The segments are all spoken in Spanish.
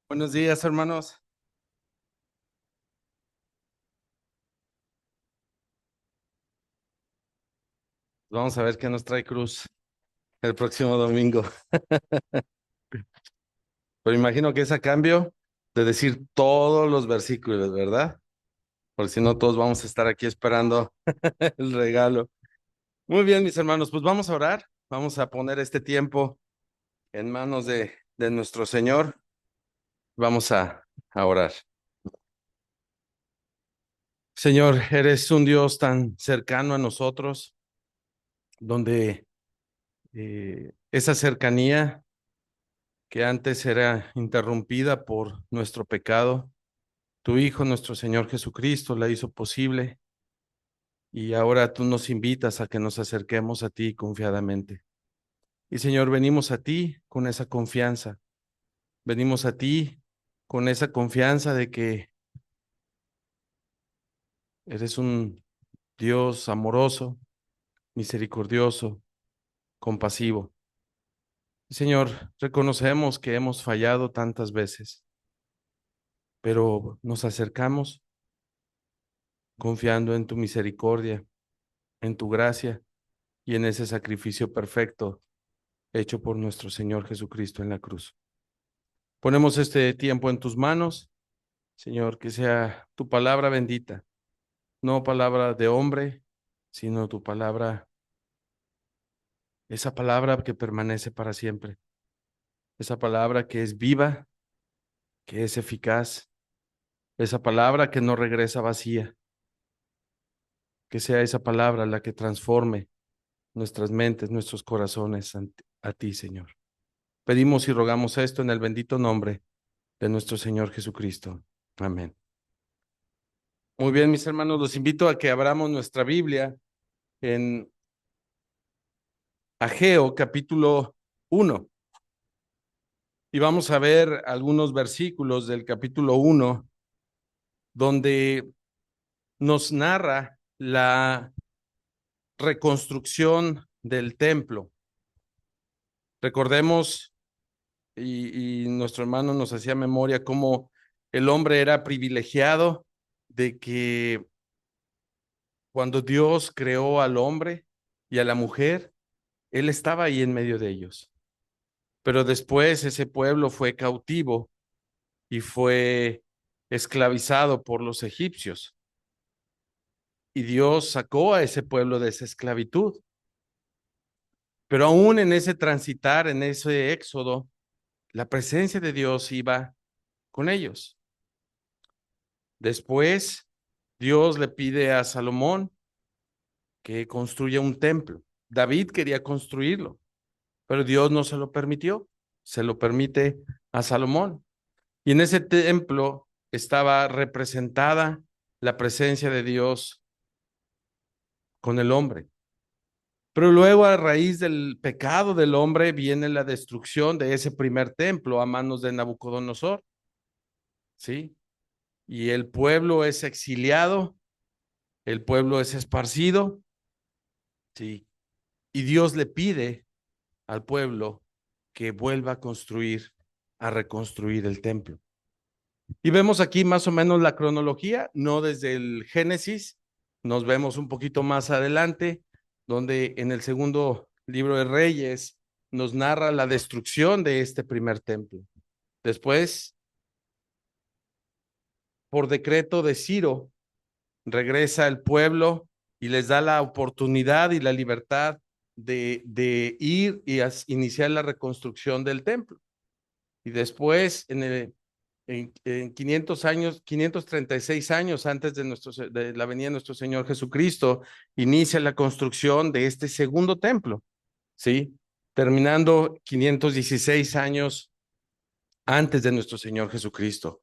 Buenos días, hermanos. Vamos a ver qué nos trae Cruz el próximo domingo. Pero imagino que es a cambio de decir todos los versículos, ¿verdad? Porque si no, todos vamos a estar aquí esperando el regalo. Muy bien, mis hermanos, pues vamos a orar. Vamos a poner este tiempo en manos de nuestro Señor. Vamos a orar. Señor, eres un Dios tan cercano a nosotros, donde esa cercanía que antes era interrumpida por nuestro pecado, tu Hijo, nuestro Señor Jesucristo, la hizo posible y ahora tú nos invitas a que nos acerquemos a ti confiadamente. Y Señor, venimos a ti con esa confianza, venimos a ti con esa confianza de que eres un Dios amoroso, misericordioso, compasivo. Y Señor, reconocemos que hemos fallado tantas veces, pero nos acercamos confiando en tu misericordia, en tu gracia y en ese sacrificio perfecto hecho por nuestro Señor Jesucristo en la cruz. Ponemos este tiempo en tus manos, Señor, que sea tu palabra bendita, no palabra de hombre, sino tu palabra, esa palabra que permanece para siempre, esa palabra que es viva, que es eficaz, esa palabra que no regresa vacía, que sea esa palabra la que transforme nuestras mentes, nuestros corazones a ti, Señor. Pedimos y rogamos esto en el bendito nombre de nuestro Señor Jesucristo. Amén. Muy bien, mis hermanos, los invito a que abramos nuestra Biblia en Ageo capítulo 1 y vamos a ver algunos versículos del capítulo 1 donde nos narra la reconstrucción del templo. Recordemos, y nuestro hermano nos hacía memoria, cómo el hombre era privilegiado de que cuando Dios creó al hombre y a la mujer, Él estaba ahí en medio de ellos. Pero después ese pueblo fue cautivo y fue esclavizado por los egipcios. Y Dios sacó a ese pueblo de esa esclavitud. Pero aún en ese transitar, en ese éxodo, la presencia de Dios iba con ellos. Después, Dios le pide a Salomón que construya un templo. David quería construirlo, pero Dios no se lo permitió. Se lo permite a Salomón. Y en ese templo estaba representada la presencia de Dios con el hombre. Pero luego, a raíz del pecado del hombre, viene la destrucción de ese primer templo a manos de Nabucodonosor, ¿sí? Y el pueblo es exiliado, el pueblo es esparcido, ¿sí? Y Dios le pide al pueblo que vuelva a construir, a reconstruir el templo. Y vemos aquí más o menos la cronología, no desde el Génesis, nos vemos un poquito más adelante, donde en el segundo libro de Reyes nos narra la destrucción de este primer templo. Después, por decreto de Ciro, regresa el pueblo y les da la oportunidad y la libertad de ir y iniciar la reconstrucción del templo. Y después, en 500 años, 536 años antes de la venida de nuestro Señor Jesucristo, inicia la construcción de este segundo templo, ¿sí? Terminando 516 años antes de nuestro Señor Jesucristo.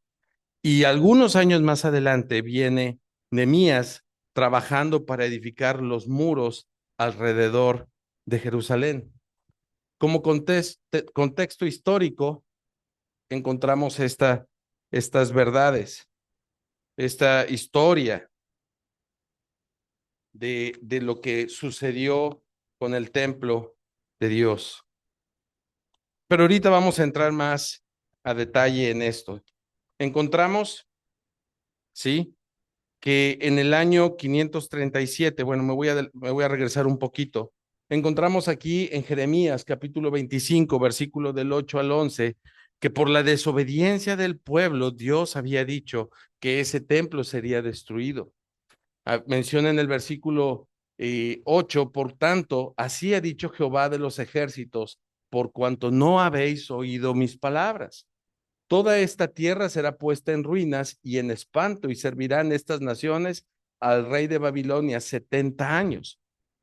Y algunos años más adelante viene Nehemías trabajando para edificar los muros alrededor de Jerusalén. Como contexto histórico, encontramos estas verdades, esta historia de lo que sucedió con el templo de Dios. Pero ahorita vamos a entrar más a detalle en esto. Encontramos, ¿sí?, que en el año 537, bueno, me voy a regresar un poquito. Encontramos aquí en Jeremías capítulo 25, versículo del 8 al 11, que por la desobediencia del pueblo Dios había dicho que ese templo sería destruido. Menciona en el versículo 8, por tanto, así ha dicho Jehová de los ejércitos, por cuanto no habéis oído mis palabras. Toda esta tierra será puesta en ruinas y en espanto, y servirán estas naciones al rey de Babilonia 70 años.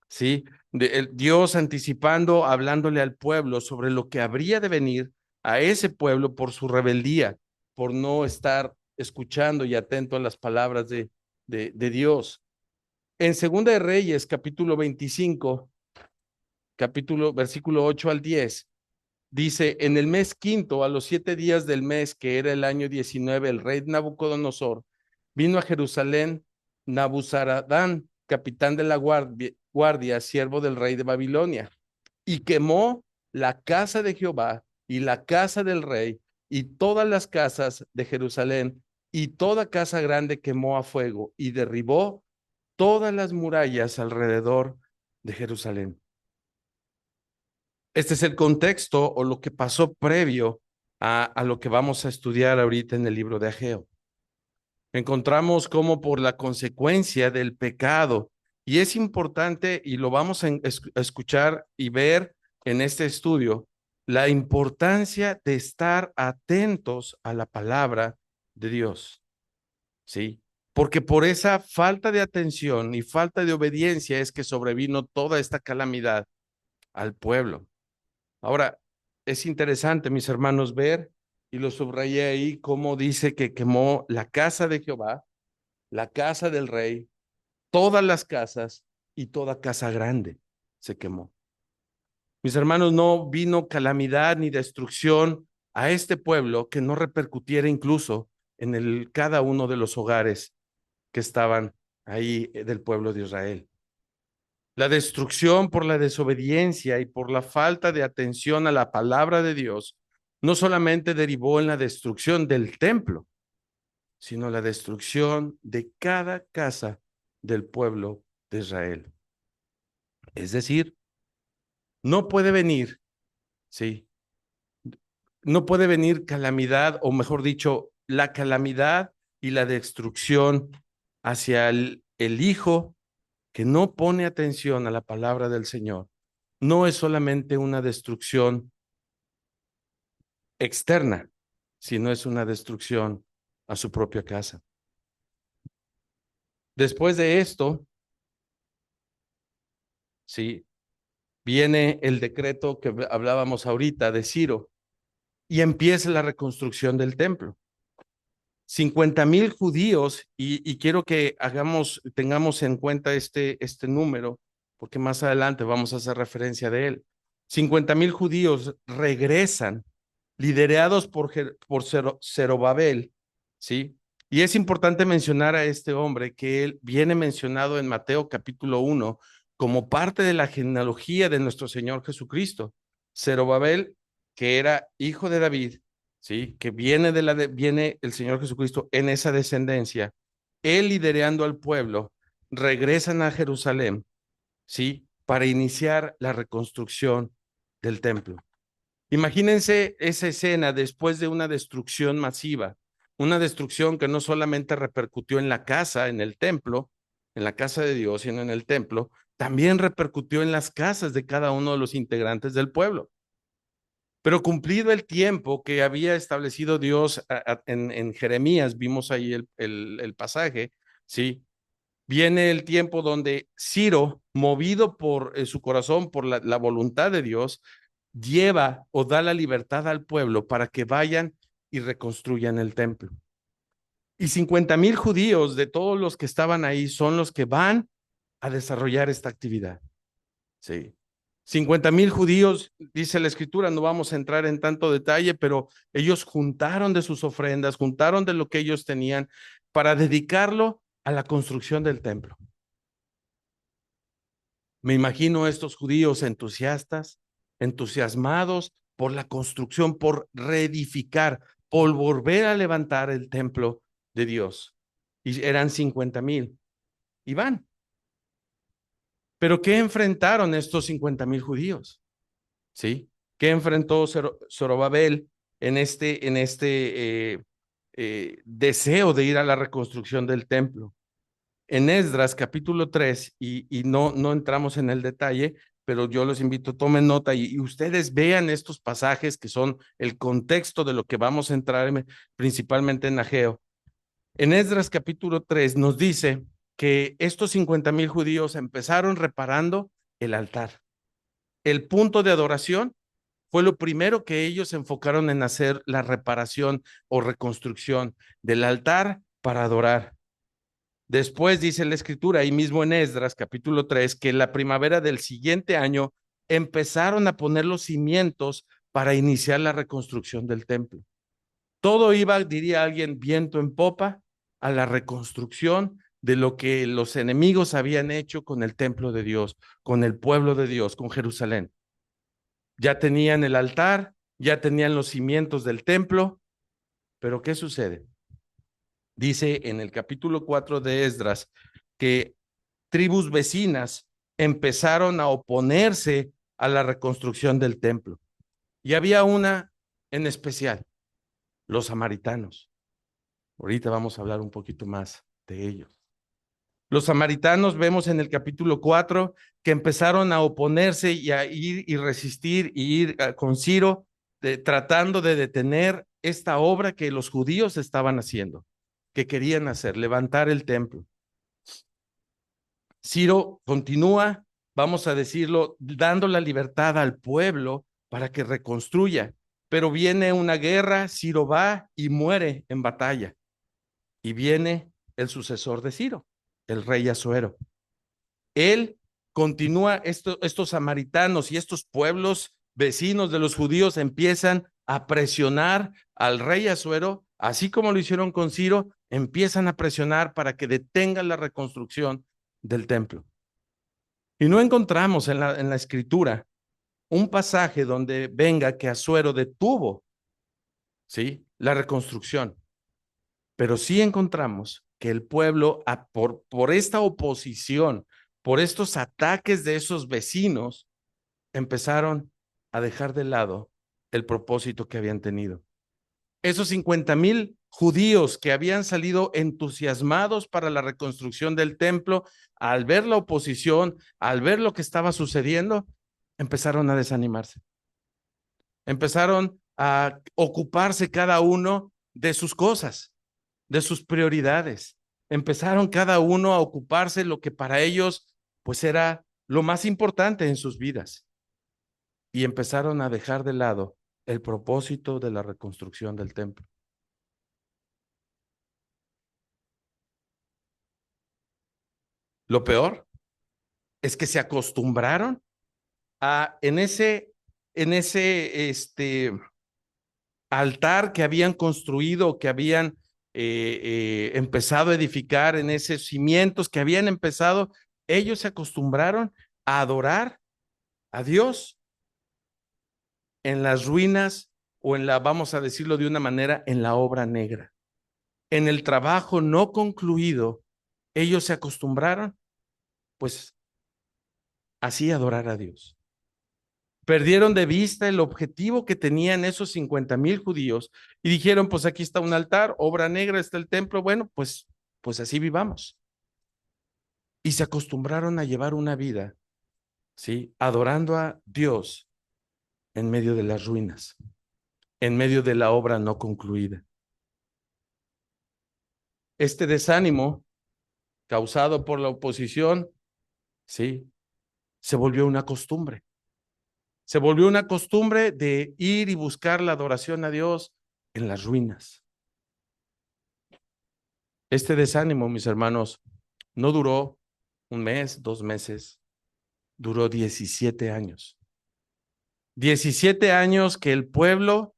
¿Sí? Dios anticipando, hablándole al pueblo sobre lo que habría de venir a ese pueblo por su rebeldía, por no estar escuchando y atento a las palabras de Dios. En Segunda de Reyes, capítulo 25, versículo 8 al 10, dice, en el mes quinto, a los 7 días del mes, que era el año 19, el rey Nabucodonosor vino a Jerusalén, Nabuzaradán, capitán de la guardia, siervo del rey de Babilonia, y quemó la casa de Jehová y la casa del rey y todas las casas de Jerusalén y toda casa grande quemó a fuego y derribó todas las murallas alrededor de Jerusalén. Este es el contexto o lo que pasó previo a lo que vamos a estudiar ahorita en el libro de Ageo. Encontramos cómo por la consecuencia del pecado, y es importante, y lo vamos a escuchar y ver en este estudio, la importancia de estar atentos a la palabra de Dios, ¿sí? Porque por esa falta de atención y falta de obediencia es que sobrevino toda esta calamidad al pueblo. Ahora, es interesante, mis hermanos, ver, y lo subrayé ahí, cómo dice que quemó la casa de Jehová, la casa del rey, todas las casas y toda casa grande se quemó. Mis hermanos, no vino calamidad ni destrucción a este pueblo que no repercutiera incluso en cada uno de los hogares que estaban ahí del pueblo de Israel. La destrucción por la desobediencia y por la falta de atención a la palabra de Dios no solamente derivó en la destrucción del templo, sino la destrucción de cada casa del pueblo de Israel. Es decir, no puede venir, sí, no puede venir calamidad, o mejor dicho, la calamidad y la destrucción hacia el hijo que no pone atención a la palabra del Señor. No es solamente una destrucción externa, sino es una destrucción a su propia casa. Después de esto, sí, viene el decreto que hablábamos ahorita de Ciro y empieza la reconstrucción del templo. 50,000 judíos, y quiero que tengamos en cuenta este número, porque más adelante vamos a hacer referencia de él. 50,000 judíos regresan, liderados por Zerobabel, ¿sí? Y es importante mencionar a este hombre que él viene mencionado en Mateo capítulo 1 como parte de la genealogía de nuestro Señor Jesucristo. Zerobabel, que era hijo de David, ¿sí? Que viene el Señor Jesucristo en esa descendencia, él liderando al pueblo, regresan a Jerusalén, ¿sí? Para iniciar la reconstrucción del templo. Imagínense esa escena después de una destrucción masiva, una destrucción que no solamente repercutió en la casa, en el templo, en la casa de Dios, sino en el templo, también repercutió en las casas de cada uno de los integrantes del pueblo. Pero cumplido el tiempo que había establecido Dios en Jeremías, vimos ahí el pasaje, ¿sí? Viene el tiempo donde Ciro, movido por su corazón, por la voluntad de Dios, lleva o da la libertad al pueblo para que vayan y reconstruyan el templo. Y 50,000 judíos de todos los que estaban ahí son los que van a desarrollar esta actividad. Sí. 50,000 judíos, dice la escritura, no vamos a entrar en tanto detalle, pero ellos juntaron de sus ofrendas, juntaron de lo que ellos tenían para dedicarlo a la construcción del templo. Me imagino estos judíos entusiastas, entusiasmados por la construcción, por reedificar, por volver a levantar el templo de Dios. Y eran 50,000. Y van. Pero ¿qué enfrentaron estos 50,000 judíos? ¿Sí? ¿Qué enfrentó Zorobabel en este deseo de ir a la reconstrucción del templo? En Esdras capítulo 3, y no entramos en el detalle, pero yo los invito, tomen nota y ustedes vean estos pasajes que son el contexto de lo que vamos a entrar principalmente en Ageo. En Esdras capítulo 3 nos dice que estos 50,000 judíos empezaron reparando el altar. El punto de adoración fue lo primero que ellos enfocaron en hacer, la reparación o reconstrucción del altar para adorar. Después dice la escritura, ahí mismo en Esdras capítulo 3, que en la primavera del siguiente año empezaron a poner los cimientos para iniciar la reconstrucción del templo. Todo iba, diría alguien, viento en popa a la reconstrucción de lo que los enemigos habían hecho con el templo de Dios, con el pueblo de Dios, con Jerusalén. Ya tenían el altar, ya tenían los cimientos del templo, pero ¿qué sucede? Dice en el capítulo 4 de Esdras que tribus vecinas empezaron a oponerse a la reconstrucción del templo. Y había una en especial, los samaritanos. Ahorita vamos a hablar un poquito más de ellos. Los samaritanos vemos en el capítulo 4 que empezaron a oponerse y a ir y resistir y ir con Ciro tratando de detener esta obra que los judíos estaban haciendo, que querían hacer, levantar el templo. Ciro continúa, vamos a decirlo, dando la libertad al pueblo para que reconstruya, pero viene una guerra, Ciro va y muere en batalla, y viene el sucesor de Ciro, el rey Asuero. Él continúa, estos samaritanos y estos pueblos vecinos de los judíos empiezan a presionar al rey Asuero, así como lo hicieron con Ciro, empiezan a presionar para que detengan la reconstrucción del templo. Y no encontramos en la escritura un pasaje donde venga que Asuero detuvo, ¿sí?, la reconstrucción, pero sí encontramos que el pueblo, por esta oposición, por estos ataques de esos vecinos, empezaron a dejar de lado el propósito que habían tenido. Esos 50,000 judíos que habían salido entusiasmados para la reconstrucción del templo, al ver la oposición, al ver lo que estaba sucediendo, empezaron a desanimarse. Empezaron a ocuparse cada uno de sus cosas, de sus prioridades. Empezaron cada uno a ocuparse lo que para ellos pues era lo más importante en sus vidas. Y empezaron a dejar de lado el propósito de la reconstrucción del templo. Lo peor es que se acostumbraron a en ese altar que habían construido, que habían empezado a edificar, en esos cimientos que habían empezado, ellos se acostumbraron a adorar a Dios en las ruinas o vamos a decirlo de una manera, en la obra negra. En el trabajo no concluido, ellos se acostumbraron, pues, así a adorar a Dios. Perdieron de vista el objetivo que tenían esos 50,000 judíos y dijeron, pues aquí está un altar, obra negra, está el templo, bueno, pues así vivamos. Y se acostumbraron a llevar una vida, ¿sí?, adorando a Dios en medio de las ruinas, en medio de la obra no concluida. Este desánimo causado por la oposición, ¿sí?, se volvió una costumbre. Se volvió una costumbre de ir y buscar la adoración a Dios en las ruinas. Este desánimo, mis hermanos, no duró un mes, 2 meses, duró 17 años. 17 años que el pueblo,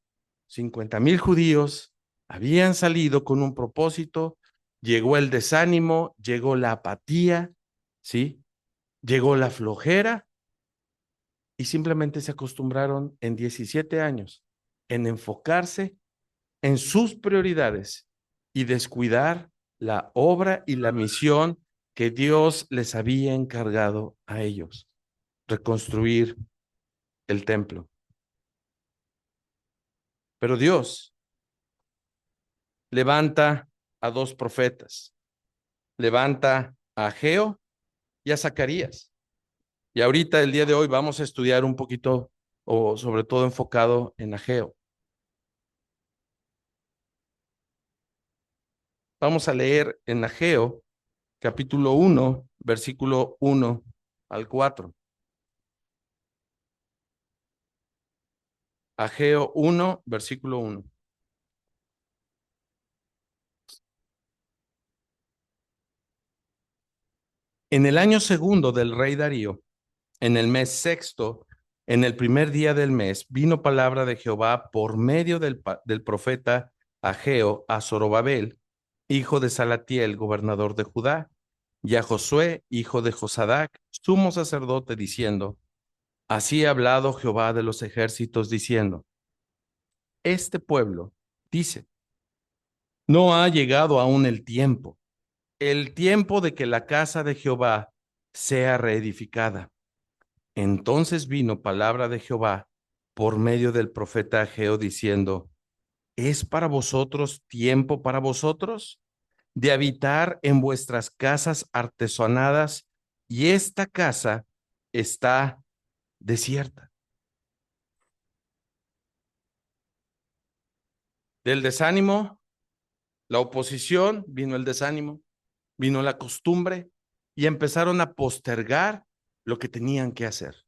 50,000 judíos, habían salido con un propósito, llegó el desánimo, llegó la apatía, ¿sí? Llegó la flojera y simplemente se acostumbraron en 17 años en enfocarse en sus prioridades y descuidar la obra y la misión que Dios les había encargado a ellos, reconstruir el templo. Pero Dios levanta a dos profetas, levanta a Ageo y a Zacarías. Y ahorita, el día de hoy, vamos a estudiar un poquito, o sobre todo enfocado en Ageo. Vamos a leer en Ageo, capítulo 1, versículo 1 al 4. Ageo 1, versículo 1. En el año segundo del rey Darío, en el mes sexto, en el primer día del mes, vino palabra de Jehová por medio del profeta Ageo a Zorobabel, hijo de Salatiel, gobernador de Judá, y a Josué, hijo de Josadac, sumo sacerdote, diciendo: Así ha hablado Jehová de los ejércitos, diciendo: Este pueblo dice, no ha llegado aún el tiempo de que la casa de Jehová sea reedificada. Entonces vino palabra de Jehová por medio del profeta Ageo diciendo: ¿Es para vosotros tiempo para vosotros de habitar en vuestras casas artesonadas, y esta casa está desierta? Del desánimo, la oposición, vino el desánimo, vino la costumbre y empezaron a postergar lo que tenían que hacer,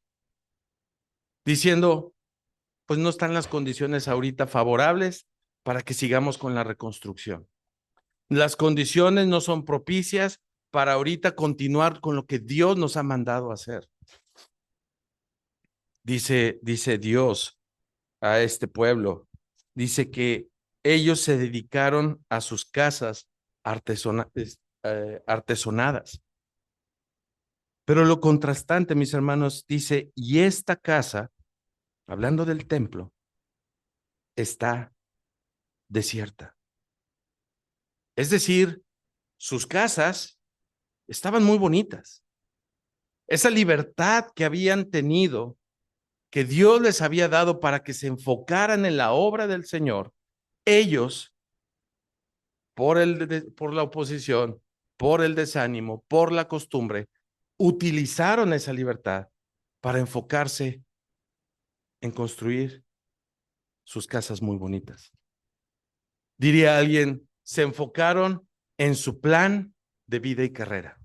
diciendo: pues no están las condiciones ahorita favorables para que sigamos con la reconstrucción. Las condiciones no son propicias para ahorita continuar con lo que Dios nos ha mandado a hacer. Dice Dios a este pueblo, dice que ellos se dedicaron a sus casas artesonadas. Pero lo contrastante, mis hermanos, dice: y esta casa, hablando del templo, está desierta. Es decir, sus casas estaban muy bonitas. Esa libertad que habían tenido, que Dios les había dado para que se enfocaran en la obra del Señor, ellos, por la oposición, por el desánimo, por la costumbre, utilizaron esa libertad para enfocarse en construir sus casas muy bonitas. Diría alguien, se enfocaron en su plan de vida y carrera.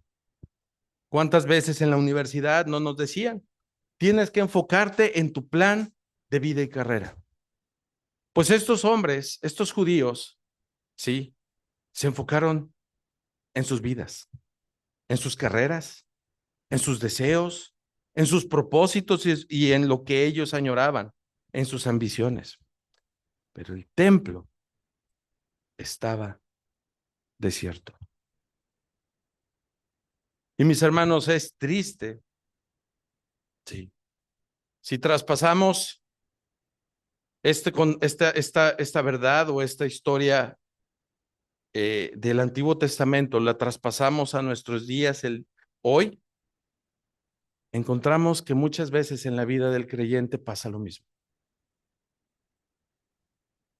¿Cuántas veces en la universidad no nos decían: tienes que enfocarte en tu plan de vida y carrera? Pues estos hombres, estos judíos, sí, se enfocaron en sus vidas, en sus carreras, en sus deseos, en sus propósitos y en lo que ellos añoraban, en sus ambiciones. Pero el templo estaba desierto. Y mis hermanos, es triste, sí. Si traspasamos esta verdad o esta historia del Antiguo Testamento, la traspasamos a nuestros días hoy, encontramos que muchas veces en la vida del creyente pasa lo mismo.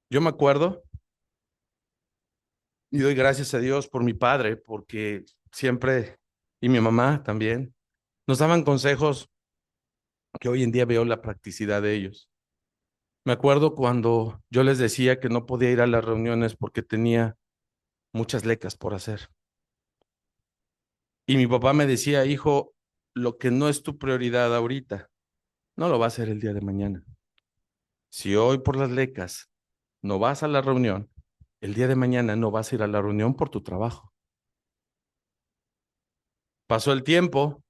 Yo me acuerdo y doy gracias a Dios por mi padre, porque siempre, y mi mamá también, nos daban consejos que hoy en día veo la practicidad de ellos. Me acuerdo cuando yo les decía que no podía ir a las reuniones porque tenía muchas lecas por hacer. Y mi papá me decía: hijo, lo que no es tu prioridad ahorita, no lo va a hacer el día de mañana. Si hoy por las lecas no vas a la reunión, el día de mañana no vas a ir a la reunión por tu trabajo. Pasó el tiempo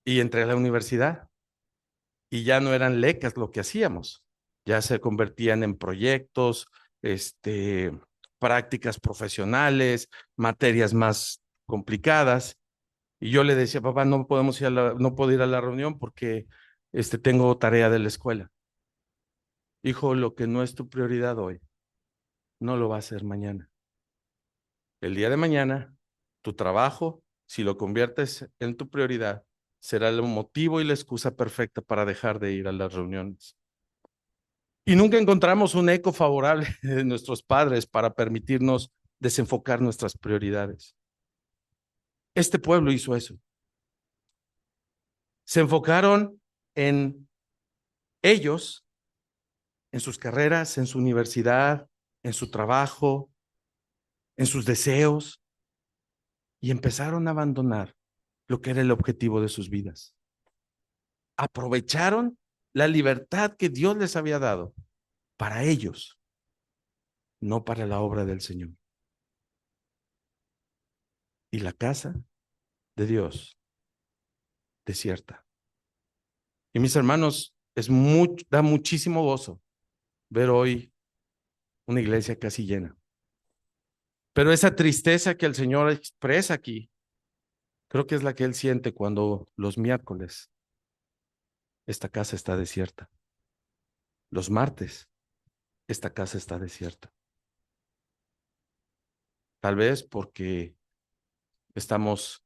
y entré a la universidad y ya no eran lecas lo que hacíamos, ya se convertían en proyectos, prácticas profesionales, materias más complicadas. Y yo le decía: papá, no puedo ir a la reunión porque tengo tarea de la escuela. Hijo, lo que no es tu prioridad hoy, no lo va a ser mañana. El día de mañana, tu trabajo, si lo conviertes en tu prioridad, será el motivo y la excusa perfecta para dejar de ir a las reuniones. Y nunca encontramos un eco favorable de nuestros padres para permitirnos desenfocar nuestras prioridades. Este pueblo hizo eso. Se enfocaron en ellos, en sus carreras, en su universidad, en su trabajo, en sus deseos, y empezaron a abandonar lo que era el objetivo de sus vidas. Aprovecharon la libertad que Dios les había dado para ellos, no para la obra del Señor. Y la casa de Dios desierta. Y mis hermanos, da muchísimo gozo ver hoy una iglesia casi llena. Pero esa tristeza que el Señor expresa aquí, creo que es la que Él siente cuando los miércoles esta casa está desierta. Los martes esta casa está desierta. Tal vez porque estamos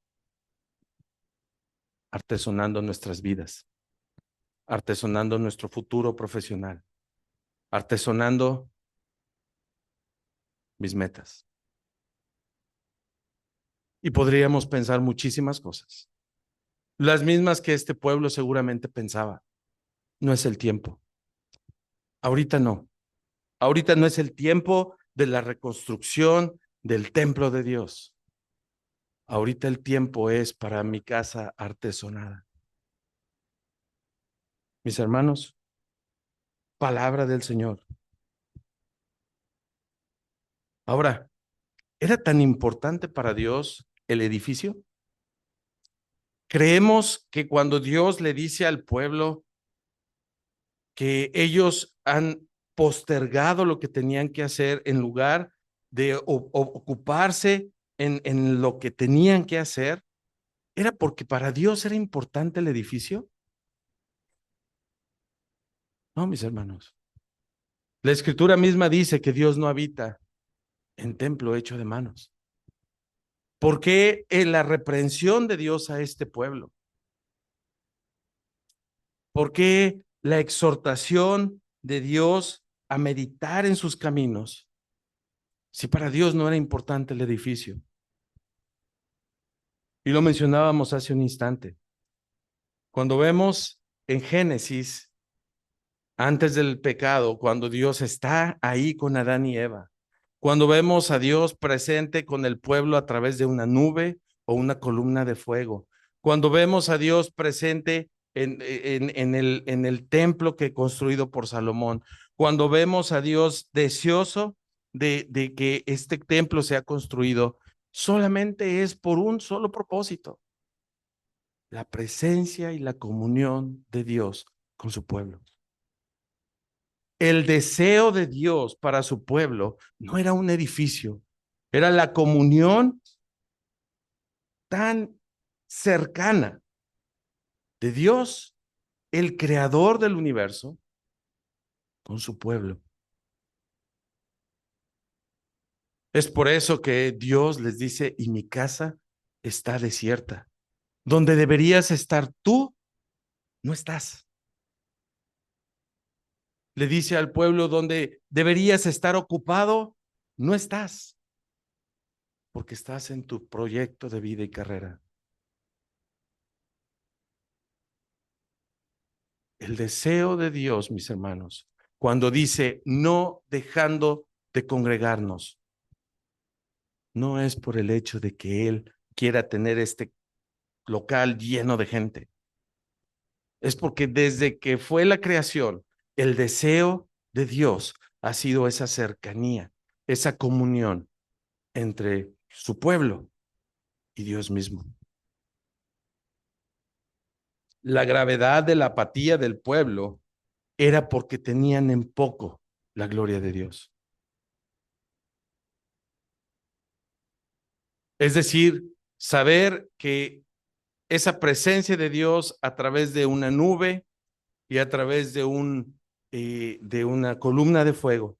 artesonando nuestras vidas, artesonando nuestro futuro profesional, artesonando mis metas. Y podríamos pensar muchísimas cosas, las mismas que este pueblo seguramente pensaba. No es el tiempo. Ahorita no. Ahorita no es el tiempo de la reconstrucción del templo de Dios. Ahorita el tiempo es para mi casa artesonada. Mis hermanos, palabra del Señor. Ahora, ¿era tan importante para Dios el edificio? Creemos que cuando Dios le dice al pueblo que ellos han postergado lo que tenían que hacer en lugar de ocuparse en lo que tenían que hacer, ¿era porque para Dios era importante el edificio? No, mis hermanos. La escritura misma dice que Dios no habita en templo hecho de manos. ¿Por qué en la reprensión de Dios a este pueblo? ¿Por qué la exhortación de Dios a meditar en sus caminos? Si para Dios no era importante el edificio. Y lo mencionábamos hace un instante. Cuando vemos en Génesis, antes del pecado, cuando Dios está ahí con Adán y Eva, cuando vemos a Dios presente con el pueblo a través de una nube o una columna de fuego, cuando vemos a Dios presente en el templo que construido por Salomón, cuando vemos a Dios deseoso de que este templo sea construido, solamente es por un solo propósito: la presencia y la comunión de Dios con su pueblo. El deseo de Dios para su pueblo no era un edificio, era la comunión tan cercana de Dios, el creador del universo, con su pueblo. Es por eso que Dios les dice: y mi casa está desierta. Donde deberías estar tú, no estás. Le dice al pueblo: donde deberías estar ocupado, no estás, porque estás en tu proyecto de vida y carrera. El deseo de Dios, mis hermanos, cuando dice no dejando de congregarnos, no es por el hecho de que Él quiera tener este local lleno de gente. Es porque desde que fue la creación, el deseo de Dios ha sido esa cercanía, esa comunión entre su pueblo y Dios mismo. La gravedad de la apatía del pueblo era porque tenían en poco la gloria de Dios. Es decir, saber que esa presencia de Dios a través de una nube y a través de una columna de fuego,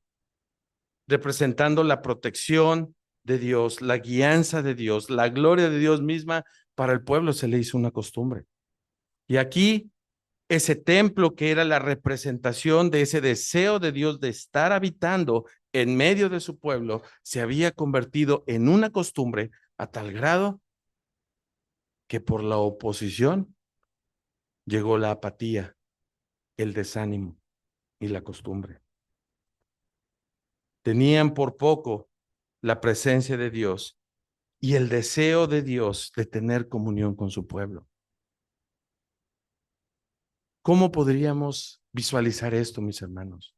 representando la protección de Dios, la guianza de Dios, la gloria de Dios misma, para el pueblo se le hizo una costumbre. Y aquí ese templo que era la representación de ese deseo de Dios de estar habitando en medio de su pueblo, se había convertido en una costumbre a tal grado que por la oposición llegó la apatía, el desánimo y la costumbre. Tenían por poco la presencia de Dios y el deseo de Dios de tener comunión con su pueblo. ¿Cómo podríamos visualizar esto, mis hermanos?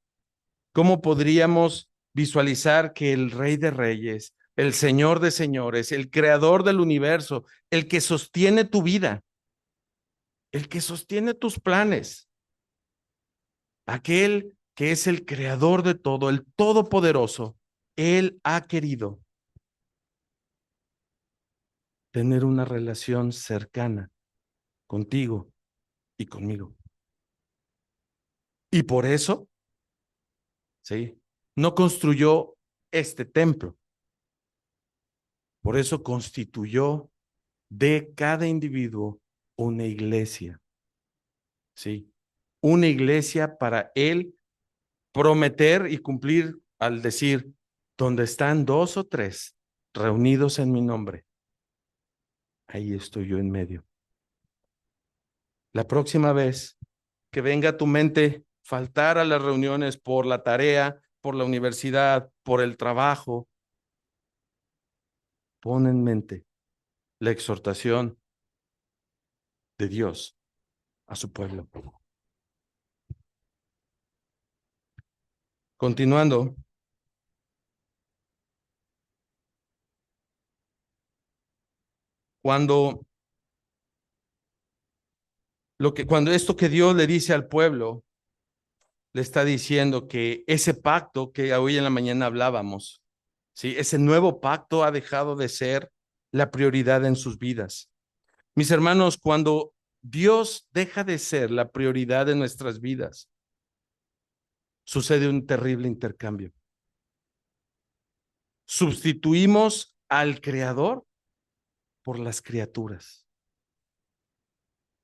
¿Cómo podríamos visualizar que el Rey de Reyes, el Señor de Señores, el Creador del universo, el que sostiene tu vida, el que sostiene tus planes, aquel que es el Creador de todo, el Todopoderoso, Él ha querido tener una relación cercana contigo y conmigo? Y por eso, ¿sí? No construyó este templo. Por eso constituyó de cada individuo una iglesia, ¿sí? Una iglesia para él prometer y cumplir al decir, donde están dos o tres reunidos en mi nombre, ahí estoy yo en medio. La próxima vez que venga a tu mente faltar a las reuniones por la tarea, por la universidad, por el trabajo, pon en mente la exhortación de Dios a su pueblo. Continuando, cuando cuando esto que Dios le dice al pueblo, le está diciendo que ese pacto que hoy en la mañana hablábamos, ¿sí? Ese nuevo pacto ha dejado de ser la prioridad en sus vidas. Mis hermanos, cuando Dios deja de ser la prioridad de nuestras vidas, sucede un terrible intercambio. Sustituimos al Creador por las criaturas.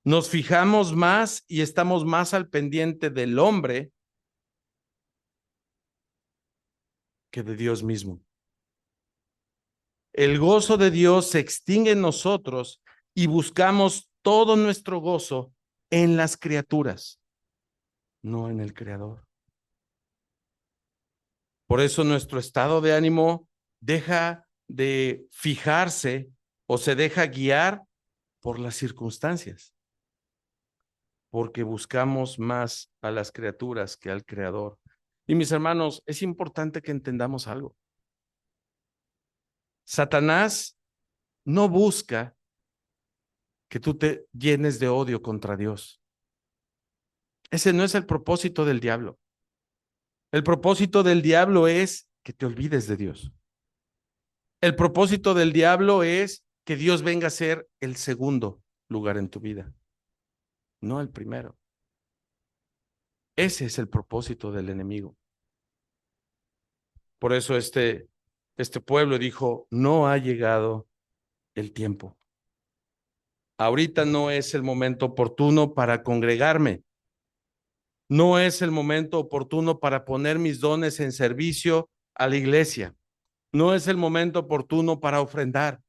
Nos fijamos más y estamos más al pendiente del hombre que de Dios mismo. El gozo de Dios se extingue en nosotros y buscamos todo nuestro gozo en las criaturas, no en el Creador. Por eso nuestro estado de ánimo deja de fijarse o se deja guiar por las circunstancias, porque buscamos más a las criaturas que al Creador. Y mis hermanos, es importante que entendamos algo. Satanás no busca que tú te llenes de odio contra Dios. Ese no es el propósito del diablo. El propósito del diablo es que te olvides de Dios. El propósito del diablo es que Dios venga a ser el segundo lugar en tu vida, no el primero. Ese es el propósito del enemigo. Por eso este pueblo dijo, no ha llegado el tiempo. Ahorita no es el momento oportuno para congregarme. No es el momento oportuno para poner mis dones en servicio a la iglesia. No es el momento oportuno para ofrendar.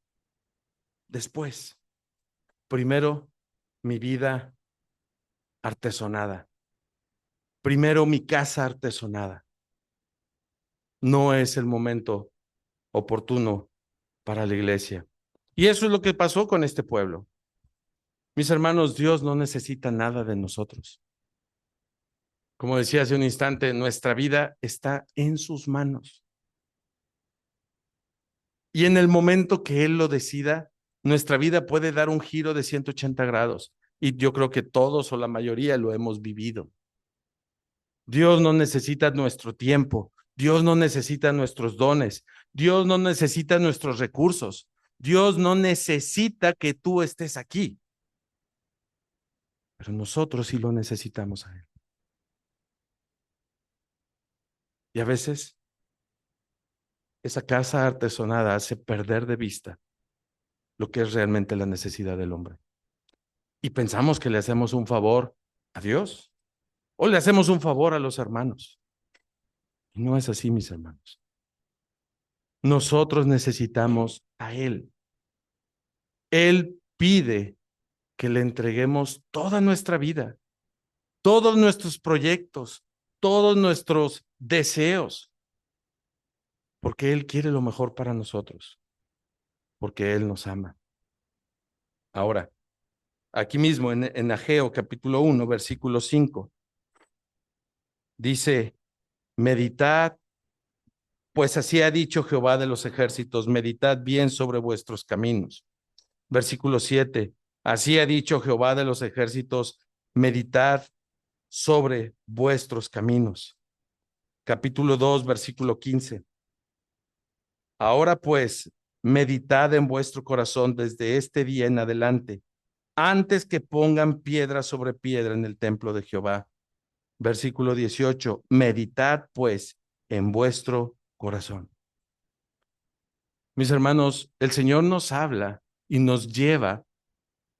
Después, primero mi vida artesonada. Primero mi casa artesonada. No es el momento oportuno para la iglesia. Y eso es lo que pasó con este pueblo. Mis hermanos, Dios no necesita nada de nosotros. Como decía hace un instante, nuestra vida está en sus manos. Y en el momento que Él lo decida, nuestra vida puede dar un giro de 180 grados. Y yo creo que todos o la mayoría lo hemos vivido. Dios no necesita nuestro tiempo. Dios no necesita nuestros dones. Dios no necesita nuestros recursos. Dios no necesita que tú estés aquí. pero nosotros sí lo necesitamos a Él. Y a veces esa casa artesonada hace perder de vista lo que es realmente la necesidad del hombre. Y pensamos que le hacemos un favor a Dios o le hacemos un favor a los hermanos. Y no es así, mis hermanos. Nosotros necesitamos a Él. Él pide que le entreguemos toda nuestra vida, todos nuestros proyectos, todos nuestros deseos, porque Él quiere lo mejor para nosotros, porque Él nos ama. Ahora, aquí mismo en Ageo capítulo 1, versículo 5, dice, meditad, pues así ha dicho Jehová de los ejércitos, meditad bien sobre vuestros caminos. Versículo 7, así ha dicho Jehová de los ejércitos, meditad sobre vuestros caminos. Capítulo 2, versículo 15. Ahora pues, meditad en vuestro corazón desde este día en adelante, antes que pongan piedra sobre piedra en el templo de Jehová. Versículo 18, meditad pues en vuestro corazón. Mis hermanos, el Señor nos habla y nos lleva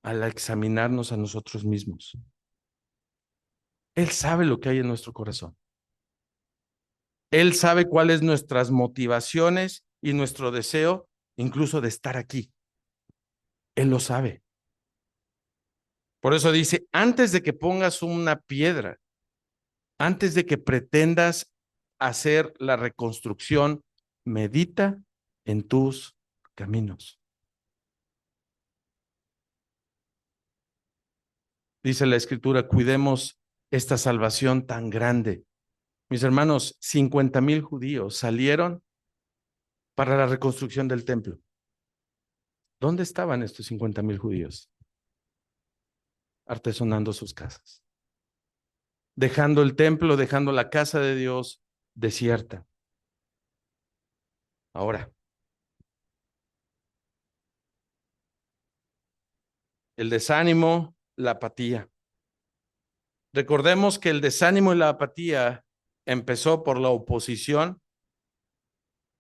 a examinarnos a nosotros mismos. Él sabe lo que hay en nuestro corazón. Él sabe cuáles nuestras motivaciones y nuestro deseo, incluso de estar aquí. Él lo sabe. Por eso dice, antes de que pongas una piedra, antes de que pretendas hacer la reconstrucción, medita en tus caminos. Dice la Escritura, cuidemos esta salvación tan grande. Mis hermanos, 50,000 judíos salieron para la reconstrucción del templo. ¿Dónde estaban estos 50,000 judíos? Artesonando sus casas, dejando el templo, dejando la casa de Dios desierta. Ahora, el desánimo, la apatía. Recordemos que el desánimo y la apatía empezó por la oposición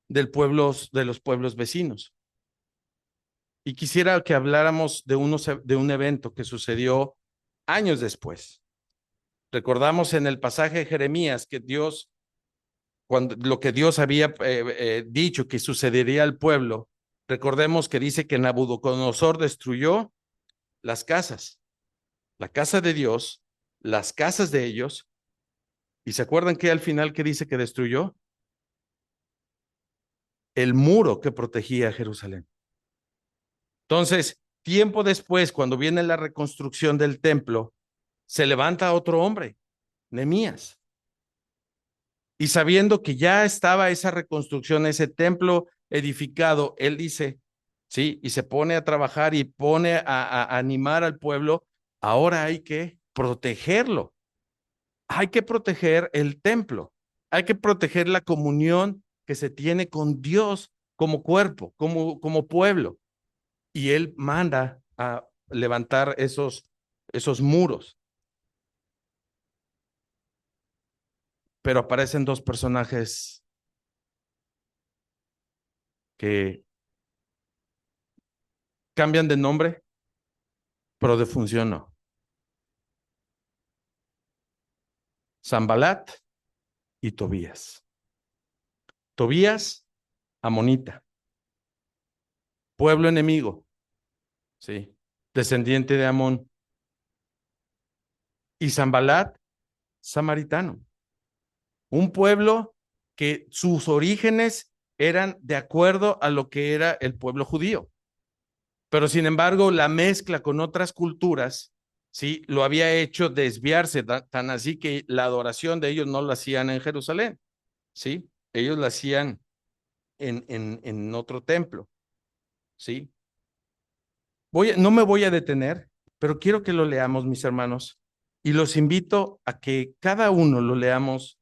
del pueblo, de los pueblos vecinos. Y quisiera que habláramos de un evento que sucedió años después. Recordamos en el pasaje de Jeremías que Dios, cuando lo que Dios había dicho que sucedería al pueblo, recordemos que dice que Nabucodonosor destruyó las casas, la casa de Dios, las casas de ellos, y se acuerdan que al final que dice que destruyó el muro que protegía a Jerusalén. Entonces, tiempo después, cuando viene la reconstrucción del templo, se levanta otro hombre, Nehemías, y sabiendo que ya estaba esa reconstrucción, ese templo edificado, él dice, sí, y se pone a trabajar y pone a animar al pueblo, ahora hay que protegerlo, hay que proteger el templo, hay que proteger la comunión que se tiene con Dios como cuerpo, como pueblo. Y él manda a levantar esos muros. Pero aparecen dos personajes que cambian de nombre, pero de función no. Zambalat y Tobías. Tobías, amonita, pueblo enemigo, sí, descendiente de Amón. Y Zambalat, samaritano, un pueblo que sus orígenes eran de acuerdo a lo que era el pueblo judío. Pero sin embargo, la mezcla con otras culturas, sí, lo había hecho desviarse, tan así que la adoración de ellos no la hacían en Jerusalén, sí, ellos la hacían en otro templo, sí. No me voy a detener, pero quiero que lo leamos, mis hermanos, y los invito a que cada uno lo leamos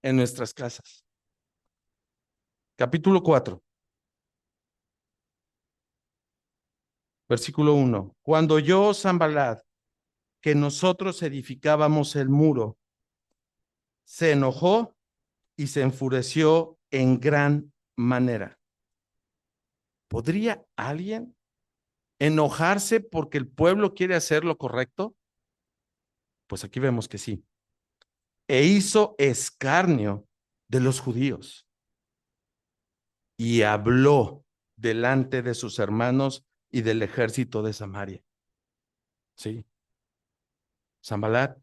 en nuestras casas. Capítulo 4, versículo 1. Cuando yo, Sanballat, que nosotros edificábamos el muro, se enojó y se enfureció en gran manera. ¿Podría alguien enojarse porque el pueblo quiere hacer lo correcto? Pues aquí vemos que sí. E hizo escarnio de los judíos y habló delante de sus hermanos y del ejército de Samaria. Sí. Sanbalat,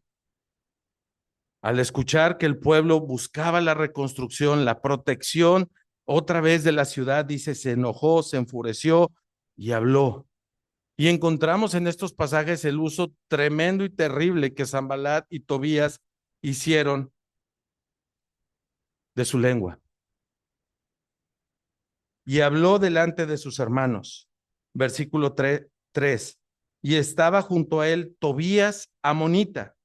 al escuchar que el pueblo buscaba la reconstrucción, la protección otra vez de la ciudad, dice, se enojó, se enfureció y habló. Y encontramos en estos pasajes el uso tremendo y terrible que Sanbalat y Tobías hicieron de su lengua. Y habló delante de sus hermanos. Versículo 3. Y estaba junto a él Tobías amonita,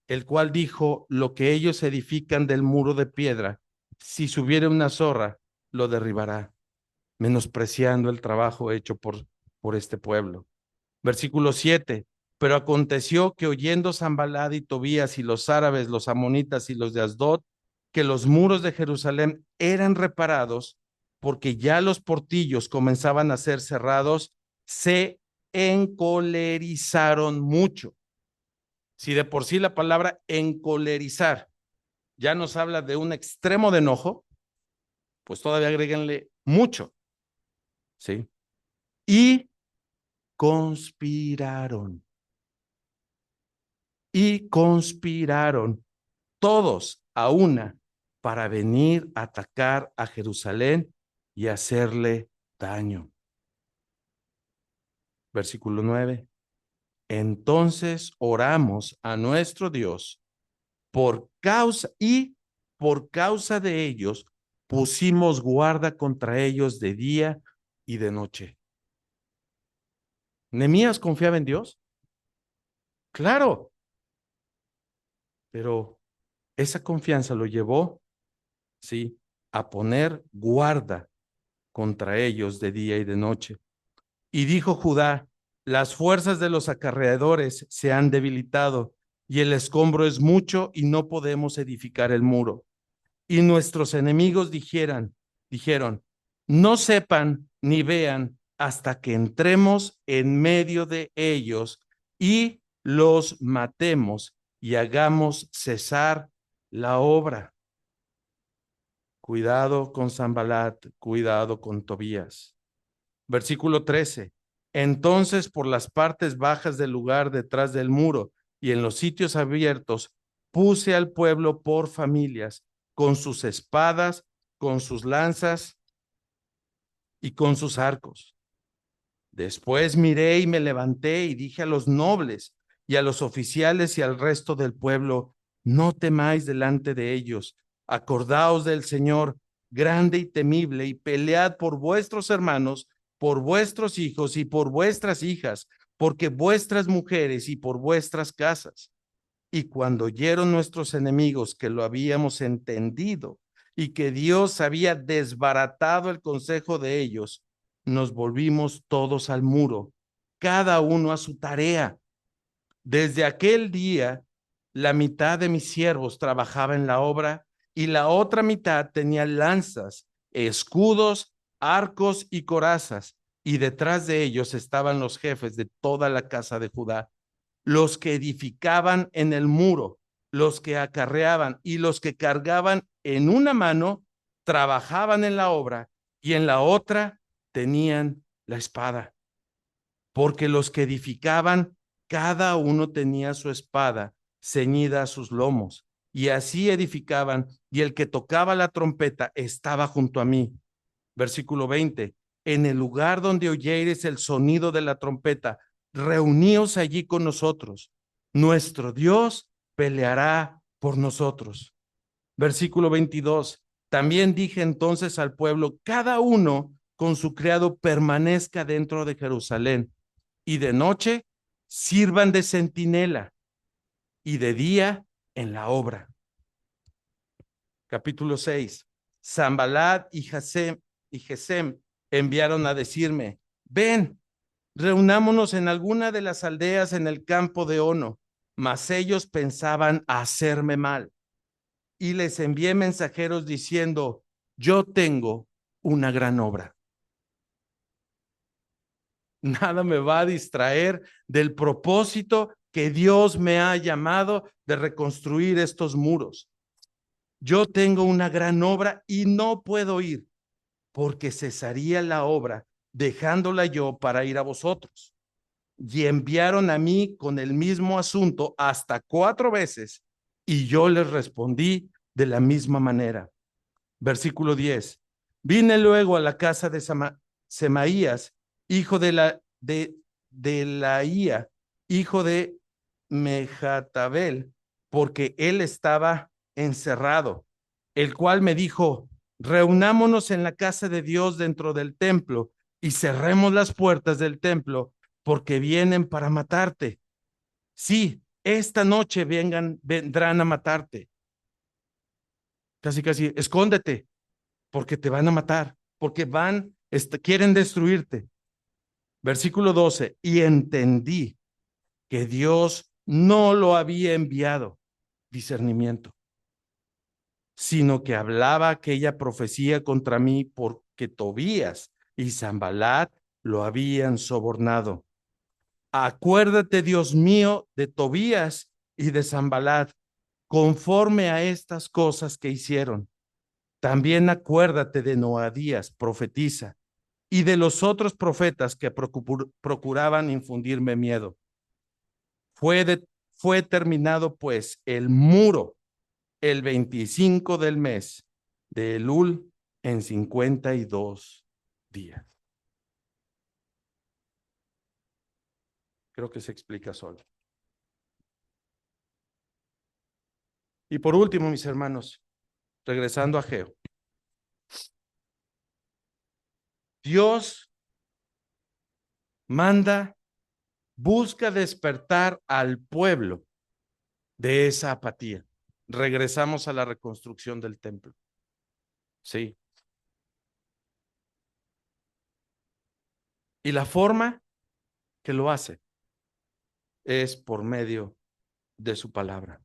el cual dijo, lo que ellos edifican del muro de piedra, si subiere una zorra, lo derribará, menospreciando el trabajo hecho por este pueblo. Versículo 7. Pero aconteció que oyendo Sanbalat y Tobías y los árabes, los amonitas y los de Asdod, que los muros de Jerusalén eran reparados, porque ya los portillos comenzaban a ser cerrados, se encolerizaron mucho. Si de por sí la palabra encolerizar ya nos habla de un extremo de enojo, pues todavía agréguenle mucho, ¿sí? Y conspiraron. Y conspiraron todos a una para venir a atacar a Jerusalén y hacerle daño. Versículo 9. Entonces oramos a nuestro Dios por causa de ellos pusimos guarda contra ellos de día y de noche. ¿Nehemías confiaba en Dios? Claro, pero esa confianza lo llevó, sí, a poner guarda contra ellos de día y de noche. Y dijo Judá, las fuerzas de los acarreadores se han debilitado y el escombro es mucho y no podemos edificar el muro. Y nuestros enemigos dijeron, no sepan ni vean hasta que entremos en medio de ellos y los matemos y hagamos cesar la obra. Cuidado con Sanbalat, cuidado con Tobías. Versículo 13. Entonces por las partes bajas del lugar detrás del muro y en los sitios abiertos puse al pueblo por familias, con sus espadas, con sus lanzas y con sus arcos. Después miré y me levanté y dije a los nobles y a los oficiales y al resto del pueblo, no temáis delante de ellos, acordaos del Señor grande y temible y pelead por vuestros hermanos, por vuestros hijos y por vuestras hijas, porque vuestras mujeres y por vuestras casas. Y cuando oyeron nuestros enemigos que lo habíamos entendido y que Dios había desbaratado el consejo de ellos, nos volvimos todos al muro, cada uno a su tarea. Desde aquel día, la mitad de mis siervos trabajaba en la obra y la otra mitad tenía lanzas, escudos, arcos y corazas, y detrás de ellos estaban los jefes de toda la casa de Judá, los que edificaban en el muro, los que acarreaban y los que cargaban en una mano, trabajaban en la obra y en la otra tenían la espada. Porque los que edificaban, cada uno tenía su espada ceñida a sus lomos, y así edificaban, y el que tocaba la trompeta estaba junto a mí. Versículo 20. En el lugar donde oyeres el sonido de la trompeta, reuníos allí con nosotros. Nuestro Dios peleará por nosotros. Versículo 22. También dije entonces al pueblo, cada uno con su criado permanezca dentro de Jerusalén, y de noche sirvan de centinela, y de día en la obra. Capítulo 6. Sanbalat y Gesem enviaron a decirme, ven, reunámonos en alguna de las aldeas en el campo de Ono. mas ellos pensaban hacerme mal. Y les envié mensajeros diciendo, yo tengo una gran obra. Nada me va a distraer del propósito que Dios me ha llamado de reconstruir estos muros. Yo tengo una gran obra y no puedo ir, porque cesaría la obra, dejándola yo para ir a vosotros. Y enviaron a mí con el mismo asunto hasta 4 veces, y yo les respondí de la misma manera. Versículo 10. Vine luego a la casa de Semaías, hijo de Laía, hijo de Mejatabel, porque él estaba encerrado, el cual me dijo, reunámonos en la casa de Dios dentro del templo y cerremos las puertas del templo, porque vienen para matarte. Sí, esta noche vendrán a matarte. Casi, casi, escóndete, porque te van a matar, porque quieren destruirte. Versículo 12, y entendí que Dios no lo había enviado, discernimiento, sino que hablaba aquella profecía contra mí porque Tobías y Sanballat lo habían sobornado. Acuérdate, Dios mío, de Tobías y de Sanballat, conforme a estas cosas que hicieron. También acuérdate de Noadías, profetiza, y de los otros profetas que procuraban infundirme miedo. Fue terminado pues el muro el 25 del mes de Elul en 52 días. Creo que se explica solo. Y por último, mis hermanos, regresando a Ageo. Dios busca despertar al pueblo de esa apatía. Regresamos a la reconstrucción del templo. Sí. Y la forma que lo hace es por medio de su palabra.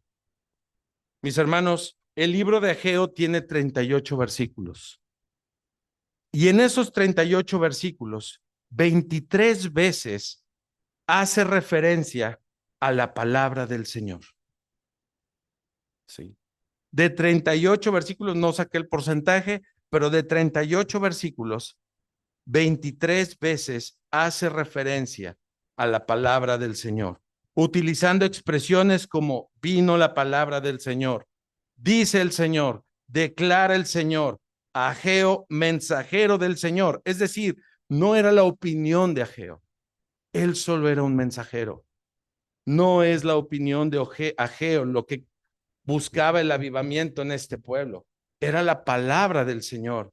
Mis hermanos, el libro de Ageo tiene 38 versículos. Y en esos 38 versículos, 23 veces hace referencia a la palabra del Señor. Sí. De 38 versículos, no saqué el porcentaje, pero de 38 versículos, 23 veces hace referencia a la palabra del Señor, utilizando expresiones como vino la palabra del Señor, dice el Señor, declara el Señor, Ageo, mensajero del Señor. Es decir, no era la opinión de Ageo, él solo era un mensajero. No es la opinión de Ageo lo que buscaba el avivamiento en este pueblo, era la palabra del Señor.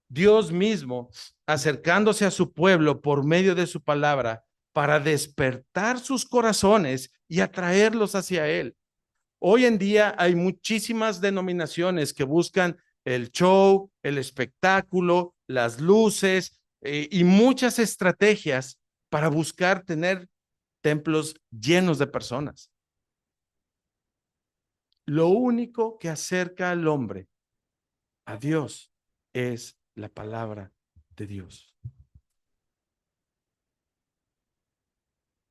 Dios mismo acercándose a su pueblo por medio de su palabra para despertar sus corazones y atraerlos hacia Él. Hoy en día hay muchísimas denominaciones que buscan el show, el espectáculo, las luces y muchas estrategias para buscar tener templos llenos de personas. Lo único que acerca al hombre a Dios es la palabra de Dios.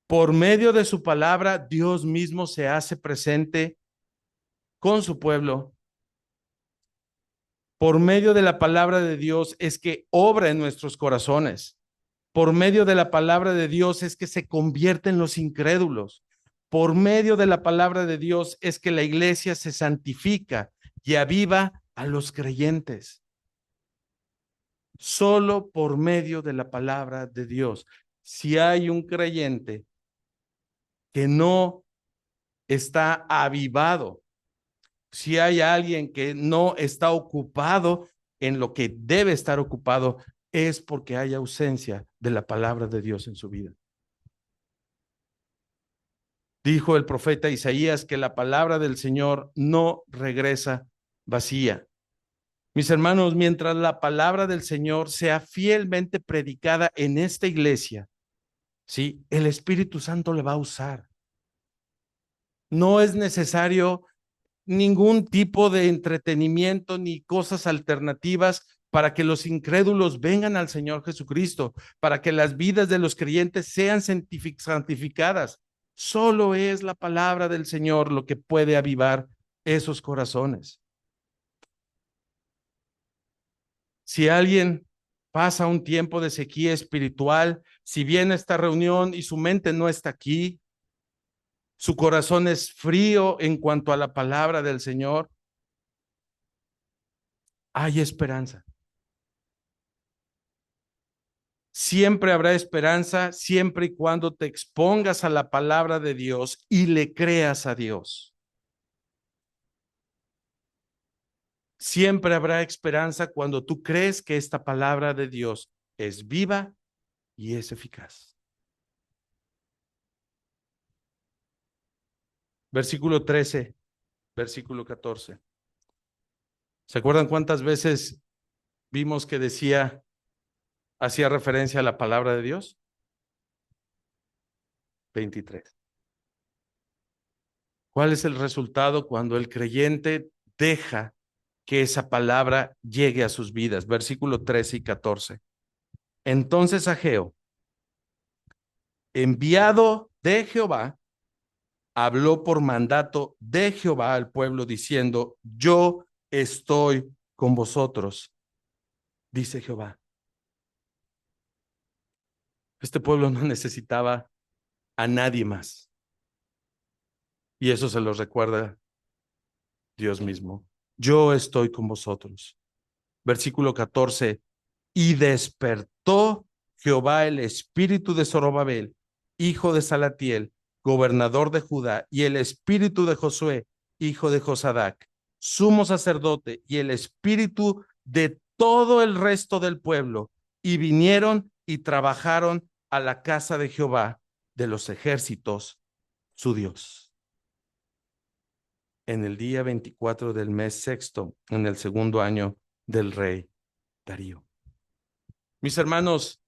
Por medio de su palabra, Dios mismo se hace presente con su pueblo. Por medio de la palabra de Dios es que obra en nuestros corazones. Por medio de la palabra de Dios es que se convierten los incrédulos. Por medio de la palabra de Dios es que la iglesia se santifica y aviva a los creyentes. Solo por medio de la palabra de Dios. Si hay un creyente que no está avivado, si hay alguien que no está ocupado en lo que debe estar ocupado, es porque hay ausencia de la palabra de Dios en su vida. Dijo el profeta Isaías que la palabra del Señor no regresa vacía. Mis hermanos, mientras la palabra del Señor sea fielmente predicada en esta iglesia, ¿sí? El Espíritu Santo le va a usar. No es necesario ningún tipo de entretenimiento ni cosas alternativas para que los incrédulos vengan al Señor Jesucristo, para que las vidas de los creyentes sean santificadas. Solo es la palabra del Señor lo que puede avivar esos corazones. Si alguien pasa un tiempo de sequía espiritual, si viene a esta reunión y su mente no está aquí, su corazón es frío en cuanto a la palabra del Señor, hay esperanza. Siempre habrá esperanza siempre y cuando te expongas a la palabra de Dios y le creas a Dios. Siempre habrá esperanza cuando tú crees que esta palabra de Dios es viva y es eficaz. Versículo 13, versículo 14. ¿Se acuerdan cuántas veces vimos que decía, hacía referencia a la palabra de Dios? 23. ¿Cuál es el resultado cuando el creyente deja que esa palabra llegue a sus vidas? Versículo 13 y 14. Entonces Ageo, enviado de Jehová, habló por mandato de Jehová al pueblo diciendo, yo estoy con vosotros, dice Jehová. Este pueblo no necesitaba a nadie más. Y eso se los recuerda Dios mismo. Yo estoy con vosotros. Versículo 14. Y despertó Jehová el espíritu de Zorobabel, hijo de Salatiel, gobernador de Judá, y el espíritu de Josué, hijo de Josadac, sumo sacerdote, y el espíritu de todo el resto del pueblo, y vinieron y trabajaron a la casa de Jehová de los ejércitos, su Dios. En el día 24 del mes sexto, en el segundo año del rey Darío. Mis hermanos,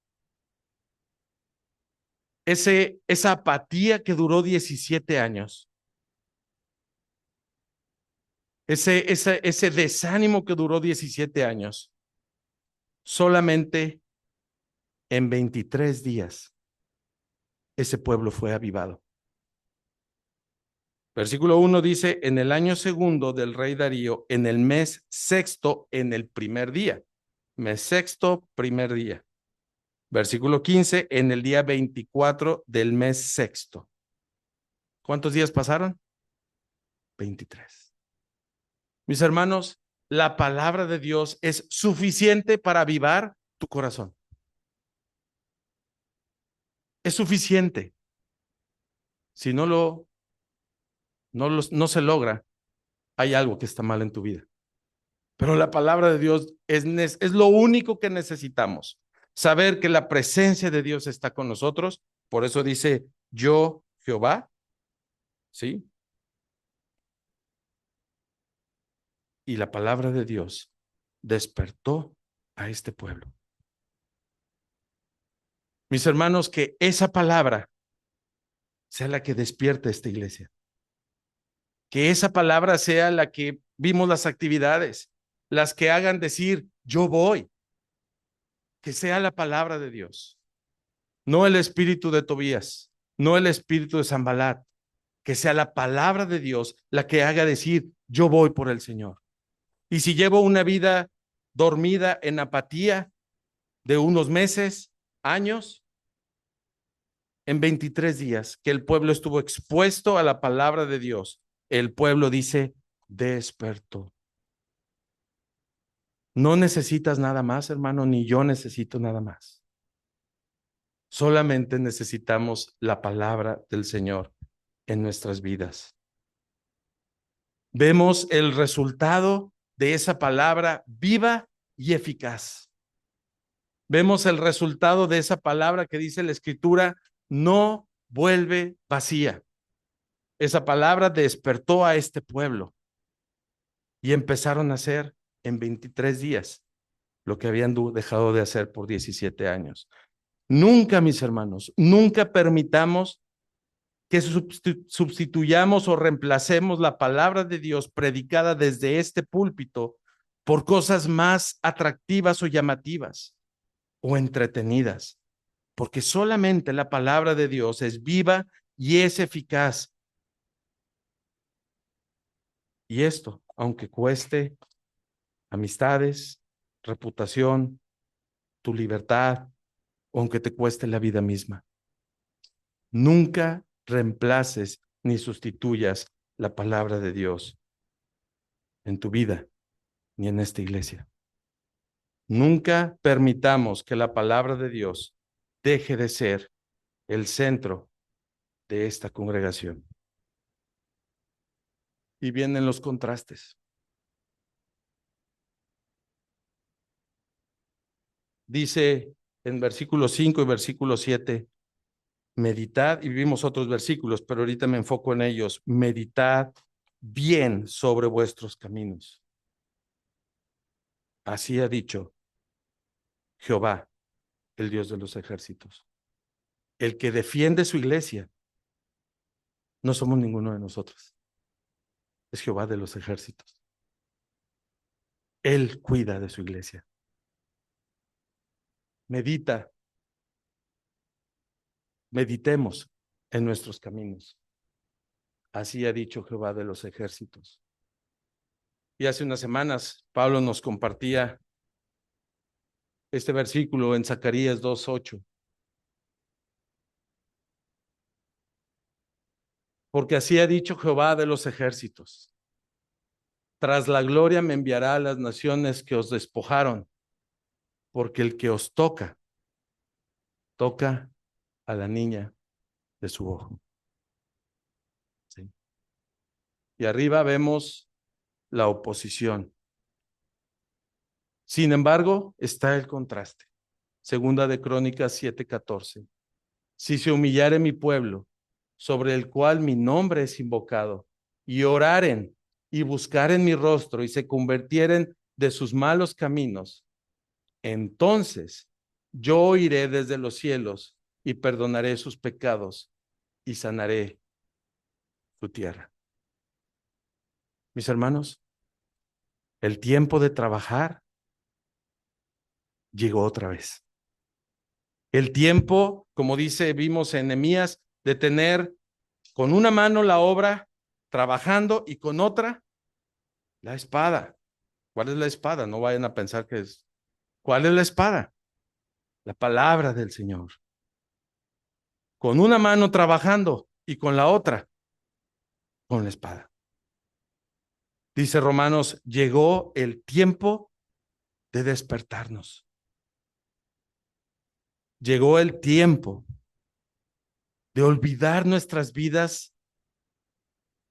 esa apatía que duró 17 años, ese desánimo que duró 17 años, solamente en 23 días ese pueblo fue avivado. Versículo 1 dice, en el año segundo del rey Darío, en el mes sexto, en el primer día. Mes sexto, primer día. Versículo 15, en el día 24 del mes sexto. ¿Cuántos días pasaron? 23. Mis hermanos, la palabra de Dios es suficiente para avivar tu corazón. Es suficiente. Si no se logra, hay algo que está mal en tu vida. Pero la palabra de Dios es lo único que necesitamos. Saber que la presencia de Dios está con nosotros. Por eso dice, yo, Jehová, ¿sí? Y la palabra de Dios despertó a este pueblo. Mis hermanos, que esa palabra sea la que despierte esta iglesia. Que esa palabra sea la que vimos las actividades, las que hagan decir, yo voy. Que sea la palabra de Dios, no el espíritu de Tobías, no el espíritu de Sanbalat. Que sea la palabra de Dios la que haga decir, yo voy por el Señor. Y si llevo una vida dormida en apatía de unos meses, años, en 23 días que el pueblo estuvo expuesto a la palabra de Dios, el pueblo dice, despertó. No necesitas nada más, hermano, ni yo necesito nada más. Solamente necesitamos la palabra del Señor en nuestras vidas. Vemos el resultado de esa palabra viva y eficaz. Vemos el resultado de esa palabra que dice la Escritura, no vuelve vacía. Esa palabra despertó a este pueblo y empezaron a hacer en 23 días lo que habían dejado de hacer por 17 años. Nunca, mis hermanos, nunca permitamos que sustituyamos o reemplacemos la palabra de Dios predicada desde este púlpito por cosas más atractivas o llamativas o entretenidas, porque solamente la palabra de Dios es viva y es eficaz. Y esto, aunque cueste amistades, reputación, tu libertad, o aunque te cueste la vida misma, nunca reemplaces ni sustituyas la palabra de Dios en tu vida ni en esta iglesia. Nunca permitamos que la palabra de Dios deje de ser el centro de esta congregación. Y vienen los contrastes. Dice en versículo 5 y versículo 7, meditad, y vimos otros versículos, pero ahorita me enfoco en ellos, meditad bien sobre vuestros caminos. Así ha dicho Jehová, el Dios de los ejércitos. El que defiende su iglesia no somos ninguno de nosotros. Es Jehová de los ejércitos. Él cuida de su iglesia. Medita, meditemos en nuestros caminos. Así ha dicho Jehová de los ejércitos. Y hace unas semanas Pablo nos compartía este versículo en Zacarías 2:8. Porque así ha dicho Jehová de los ejércitos. Tras la gloria me enviará a las naciones que os despojaron, porque el que os toca, toca a la niña de su ojo. ¿Sí? Y arriba vemos la oposición. Sin embargo, está el contraste. Segunda de Crónicas 7:14. Si se humillare mi pueblo, sobre el cual mi nombre es invocado, y oraren y buscaren mi rostro y se convirtieren de sus malos caminos, entonces yo oiré desde los cielos y perdonaré sus pecados y sanaré su tierra. Mis hermanos, el tiempo de trabajar llegó otra vez. El tiempo, como vimos en Nehemías, de tener con una mano la obra trabajando y con otra la espada. ¿Cuál es la espada? No vayan a pensar que es. ¿Cuál es la espada? La palabra del Señor. Con una mano trabajando y con la otra con la espada. Dice Romanos, llegó el tiempo de despertarnos. Llegó el tiempo de olvidar nuestras vidas.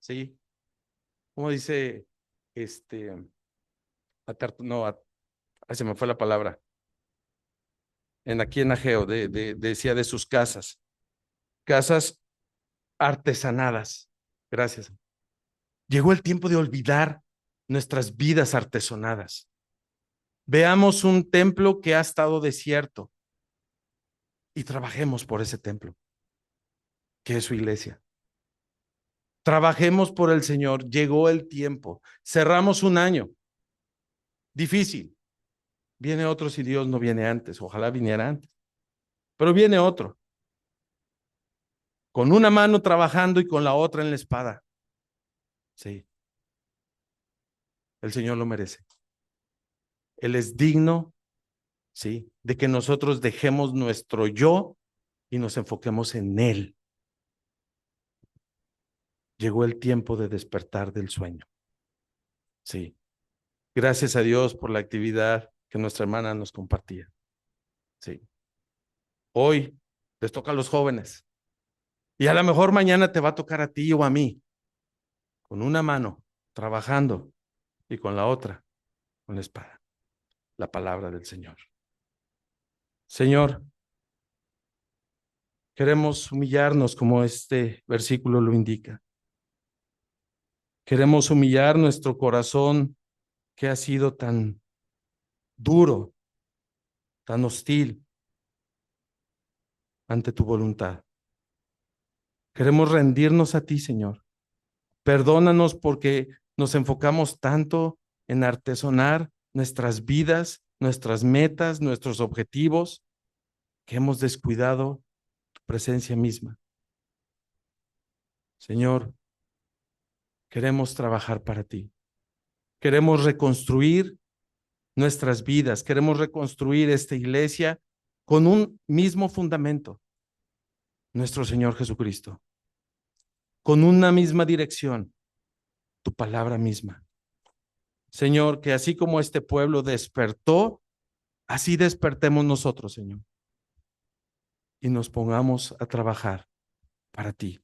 ¿Sí? Como dice se me fue la palabra. Aquí en Ageo, decía de sus casas. Casas artesanadas. Gracias. Llegó el tiempo de olvidar nuestras vidas artesonadas. Veamos un templo que ha estado desierto y trabajemos por ese templo, que es su iglesia. Trabajemos por el Señor. Llegó el tiempo. Cerramos un año difícil. Viene otro si Dios no viene antes. Ojalá viniera antes. Pero viene otro. Con una mano trabajando y con la otra en la espada. Sí. El Señor lo merece. Él es digno, sí, de que nosotros dejemos nuestro yo y nos enfoquemos en Él. Llegó el tiempo de despertar del sueño. Sí. Gracias a Dios por la actividad que nuestra hermana nos compartía. Sí. Hoy les toca a los jóvenes. Y a lo mejor mañana te va a tocar a ti o a mí. Con una mano trabajando y con la otra con la espada. La palabra del Señor. Señor, queremos humillarnos como este versículo lo indica. Queremos humillar nuestro corazón que ha sido tan duro, tan hostil ante tu voluntad. Queremos rendirnos a ti, Señor. Perdónanos porque nos enfocamos tanto en artesonar nuestras vidas, nuestras metas, nuestros objetivos, que hemos descuidado tu presencia misma. Señor, queremos trabajar para ti. Queremos reconstruir nuestras vidas, queremos reconstruir esta iglesia con un mismo fundamento, nuestro Señor Jesucristo, con una misma dirección, tu palabra misma. Señor, que así como este pueblo despertó, así despertemos nosotros, Señor, y nos pongamos a trabajar para ti,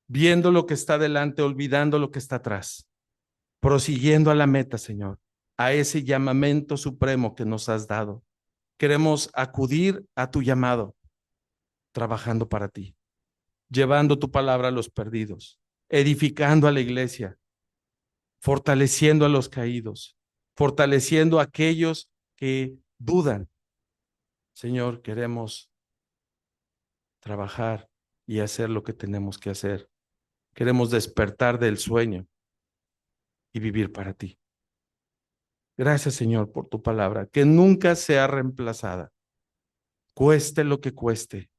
viendo lo que está delante, olvidando lo que está atrás, prosiguiendo a la meta, Señor, a ese llamamiento supremo que nos has dado. Queremos acudir a tu llamado, trabajando para ti, llevando tu palabra a los perdidos, edificando a la iglesia, fortaleciendo a los caídos, fortaleciendo a aquellos que dudan. Señor, queremos trabajar y hacer lo que tenemos que hacer. Queremos despertar del sueño y vivir para ti. Gracias, Señor, por tu palabra, que nunca sea reemplazada, cueste lo que cueste,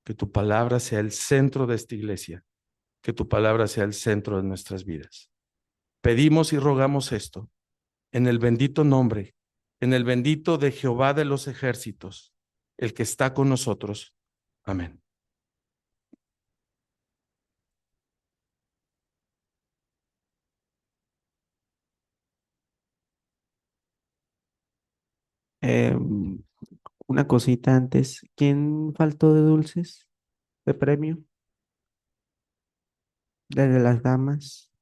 que tu palabra sea el centro de esta iglesia, que tu palabra sea el centro de nuestras vidas. Pedimos y rogamos esto en el bendito nombre, en el bendito de Jehová de los ejércitos, el que está con nosotros. Amén. Em, una cosita antes, ¿quién faltó de dulces de premio? Desde las damas.